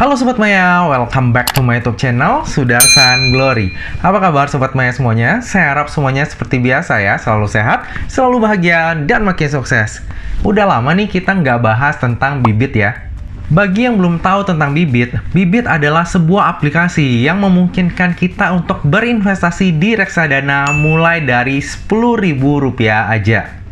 Halo Sobat Maya, welcome back to my YouTube channel, Sudarsan Glory. Apa kabar Sobat Maya semuanya? Saya harap semuanya seperti biasa ya, selalu sehat, selalu bahagia, dan makin sukses. Udah lama nih kita nggak bahas tentang Bibit ya. Bagi yang belum tahu tentang Bibit, Bibit adalah sebuah aplikasi yang memungkinkan kita untuk berinvestasi di reksadana mulai dari Rp10.000 aja.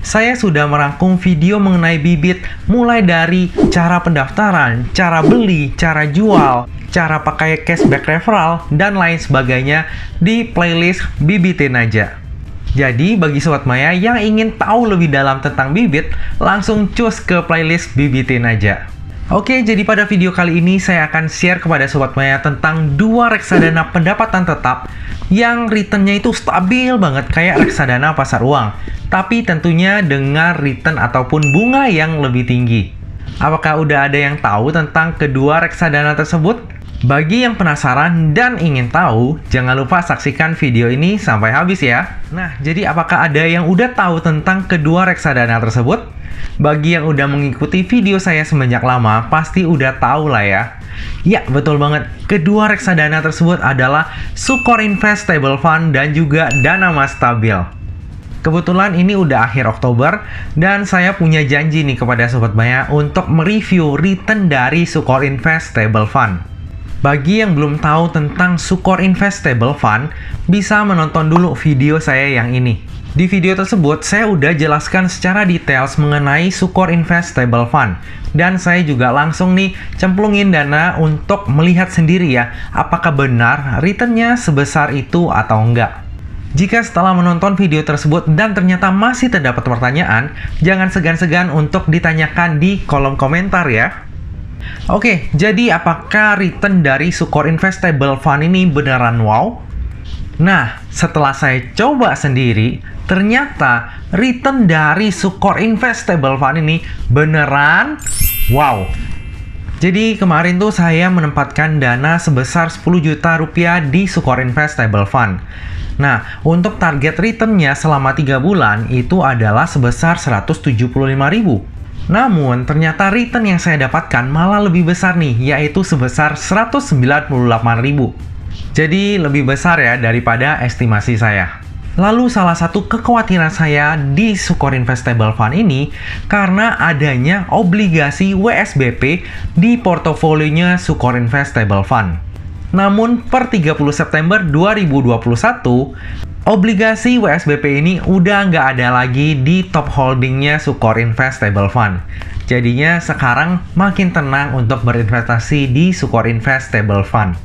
Saya sudah merangkum video mengenai Bibit mulai dari cara pendaftaran, cara beli, cara jual, cara pakai cashback referral, dan lain sebagainya di playlist Bibitin aja. Jadi bagi Sobat Maya yang ingin tahu lebih dalam tentang Bibit, langsung cus ke playlist Bibitin aja. Oke, jadi pada video kali ini saya akan share kepada Sobat Maya tentang dua reksadana pendapatan tetap yang returnnya itu stabil banget kayak reksadana pasar uang, tapi tentunya dengan return ataupun bunga yang lebih tinggi. Apakah udah ada yang tahu tentang kedua reksadana tersebut? Bagi yang penasaran dan ingin tahu, jangan lupa saksikan video ini sampai habis ya. Nah, jadi apakah ada yang udah tahu tentang kedua reksadana tersebut? Bagi yang udah mengikuti video saya semenjak lama, pasti udah tahu lah ya. Ya, betul banget. Kedua reksadana tersebut adalah Sukor Invest Stable Fund dan juga Dana Mas Stabil. Kebetulan ini udah akhir Oktober dan saya punya janji nih kepada Sobat Maya untuk mereview return dari Sukor Invest Stable Fund. Bagi yang belum tahu tentang Sukor Invest Stable Fund, bisa menonton dulu video saya yang ini. Di video tersebut, saya udah jelaskan secara details mengenai Sukor Invest Stable Fund. Dan saya juga langsung nih cemplungin dana untuk melihat sendiri ya, apakah benar returnnya sebesar itu atau enggak. Jika setelah menonton video tersebut dan ternyata masih terdapat pertanyaan, jangan segan-segan untuk ditanyakan di kolom komentar ya. Oke, jadi apakah return dari Sukor Invest Stable Fund ini beneran wow? Nah, setelah saya coba sendiri, ternyata return dari Sukor Invest Stable Fund ini beneran wow. Jadi kemarin tuh saya menempatkan dana sebesar Rp10 juta di Sukor Invest Stable Fund. Nah, untuk target returnnya selama 3 bulan itu adalah sebesar Rp175.000. Namun, ternyata return yang saya dapatkan malah lebih besar nih, yaitu sebesar Rp198.000. Jadi lebih besar ya daripada estimasi saya. Lalu salah satu kekhawatiran saya di Sukor Invest Stable Fund ini karena adanya obligasi WSBP di portofolionya Sukor Invest Stable Fund. Namun per 30 September 2021, obligasi WSBP ini udah nggak ada lagi di top holdingnya Sukor Invest Stable Fund. Jadinya sekarang makin tenang untuk berinvestasi di Sukor Invest Stable Fund.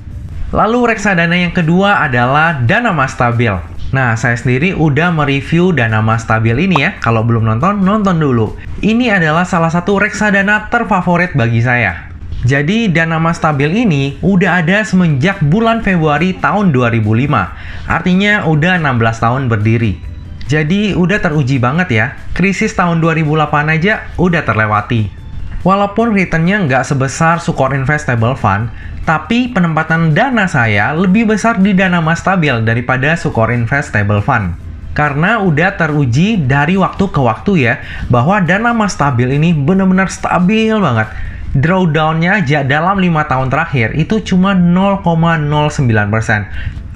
Lalu reksadana yang kedua adalah Dana Mas Stabil. Nah, saya sendiri udah mereview Dana Mas Stabil ini ya. Kalau belum nonton, nonton dulu. Ini adalah salah satu reksadana terfavorit bagi saya. Jadi, Dana Mas Stabil ini udah ada semenjak bulan Februari tahun 2005. Artinya udah 16 tahun berdiri. Jadi, udah teruji banget ya. Krisis tahun 2008 aja udah terlewati. Walaupun returnnya nggak sebesar Sukor Invest Stable Fund, tapi penempatan dana saya lebih besar di Dana Mas Stabil daripada Sukor Invest Stable Fund. Karena udah teruji dari waktu ke waktu ya, bahwa Dana Mas Stabil ini benar-benar stabil banget. Drawdown-nya aja dalam 5 tahun terakhir itu cuma 0,09%,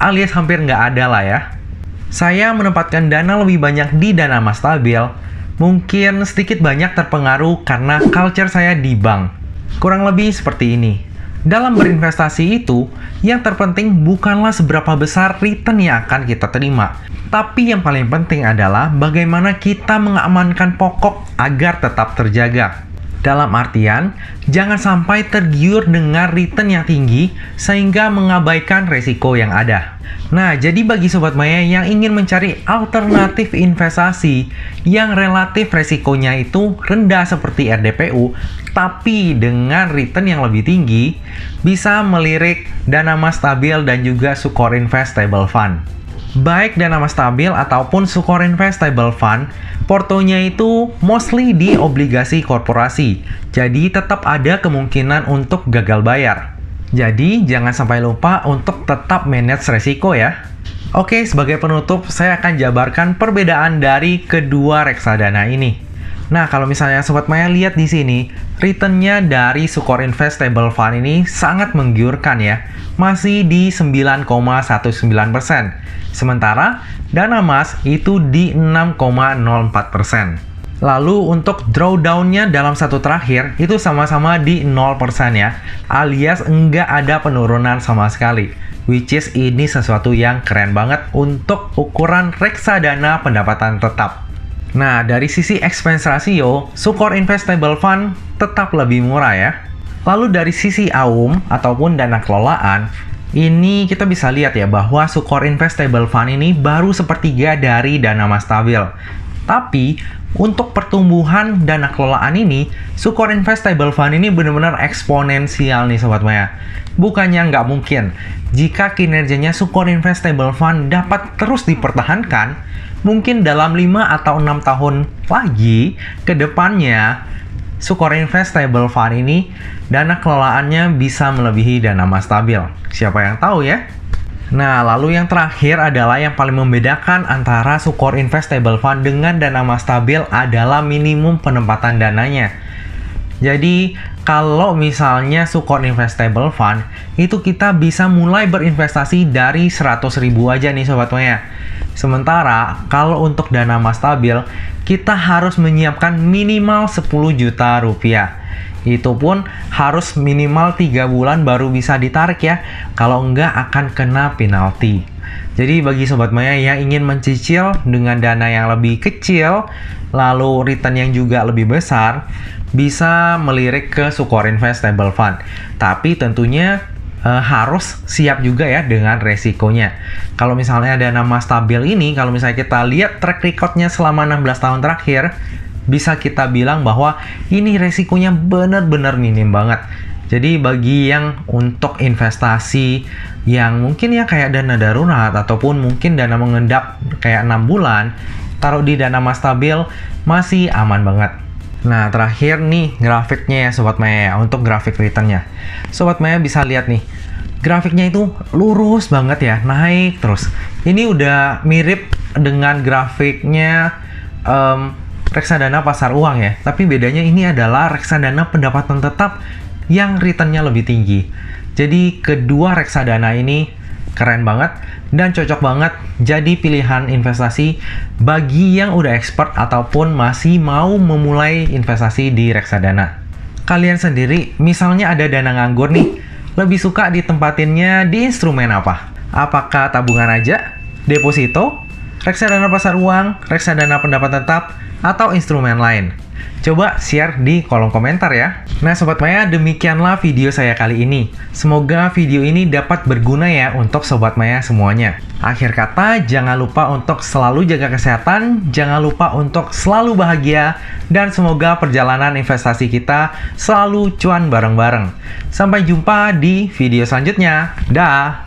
alias hampir nggak ada lah ya. Saya menempatkan dana lebih banyak di Dana Mas Stabil, mungkin sedikit banyak terpengaruh karena culture saya di bank. Kurang lebih seperti ini. Dalam berinvestasi itu, yang terpenting bukanlah seberapa besar return yang akan kita terima. Tapi yang paling penting adalah bagaimana kita mengamankan pokok agar tetap terjaga. Dalam artian, jangan sampai tergiur dengan return yang tinggi sehingga mengabaikan resiko yang ada. Nah, jadi bagi Sobat Maya yang ingin mencari alternatif investasi yang relatif resikonya itu rendah seperti RDPU, tapi dengan return yang lebih tinggi, bisa melirik Dana Mas Stabil dan juga Sukor Invest Stable Fund. Baik Dana Mas Stabil ataupun Sukor Invest Stable Fund, portonya itu mostly di obligasi korporasi. Jadi tetap ada kemungkinan untuk gagal bayar. Jadi jangan sampai lupa untuk tetap manage resiko ya. Oke, sebagai penutup saya akan jabarkan perbedaan dari kedua reksadana ini. Nah, kalau misalnya Sobat Maya lihat di sini, return-nya dari Sukor Investable Fund ini sangat menggiurkan ya. Masih di 9,19%. Sementara dana emas itu di 6,04%. Lalu untuk drawdown-nya dalam satu terakhir itu sama-sama di 0% ya. Alias enggak ada penurunan sama sekali. Which is ini sesuatu yang keren banget untuk ukuran reksadana pendapatan tetap. Nah, dari sisi expense ratio, Sukor Investable Fund tetap lebih murah ya. Lalu dari sisi AUM ataupun dana kelolaan, ini kita bisa lihat ya bahwa Sukor Investable Fund ini baru sepertiga dari dana emas stabil. Tapi, untuk pertumbuhan dana kelolaan ini, Sukor Investable Fund ini benar-benar eksponensial nih Sobat Maya. Bukannya nggak mungkin, jika kinerjanya Sukor Investable Fund dapat terus dipertahankan, mungkin dalam 5 atau 6 tahun lagi ke depannya, Sukor Investable Fund ini dana kelolaannya bisa melebihi dana emas stabil. Siapa yang tahu ya? Nah, lalu yang terakhir adalah yang paling membedakan antara Sukor Investable Fund dengan dana emas stabil adalah minimum penempatan dananya. Jadi, kalau misalnya Sukor Investable Fund, itu kita bisa mulai berinvestasi dari 100.000 aja nih Sobat Maya. Sementara, kalau untuk dana emas stabil, kita harus menyiapkan minimal 10 juta rupiah. Itu pun harus minimal 3 bulan baru bisa ditarik ya. Kalau enggak akan kena penalti. Jadi bagi Sobat Maya yang ingin mencicil dengan dana yang lebih kecil, lalu return yang juga lebih besar, bisa melirik ke Sukor Investable Fund. Tapi tentunya harus siap juga ya dengan resikonya. Kalau misalnya dana emas stabil ini, kalau misalnya kita lihat track recordnya selama 16 tahun terakhir, bisa kita bilang bahwa ini resikonya benar-benar minim banget. Jadi bagi yang untuk investasi yang mungkin ya kayak dana darurat ataupun mungkin dana mengendap kayak 6 bulan, taruh di dana emas stabil masih aman banget. Nah, terakhir nih grafiknya ya Sobat Maya, untuk grafik returnnya. Sobat Maya bisa lihat nih, grafiknya itu lurus banget ya, naik terus. Ini udah mirip dengan grafiknya reksadana pasar uang ya. Tapi bedanya ini adalah reksadana pendapatan tetap yang returnnya lebih tinggi. Jadi kedua reksadana ini keren banget dan cocok banget jadi pilihan investasi bagi yang udah expert ataupun masih mau memulai investasi di reksadana. Kalian sendiri misalnya ada dana nganggur nih, lebih suka ditempatinnya di instrumen apa? Apakah tabungan aja, deposito, reksadana pasar uang, reksadana pendapatan tetap, atau instrumen lain? Coba share di kolom komentar ya. Nah Sobat Maya, demikianlah video saya kali ini. Semoga video ini dapat berguna ya untuk Sobat Maya semuanya. Akhir kata, jangan lupa untuk selalu jaga kesehatan, jangan lupa untuk selalu bahagia, dan semoga perjalanan investasi kita selalu cuan bareng-bareng. Sampai jumpa di video selanjutnya. Dah!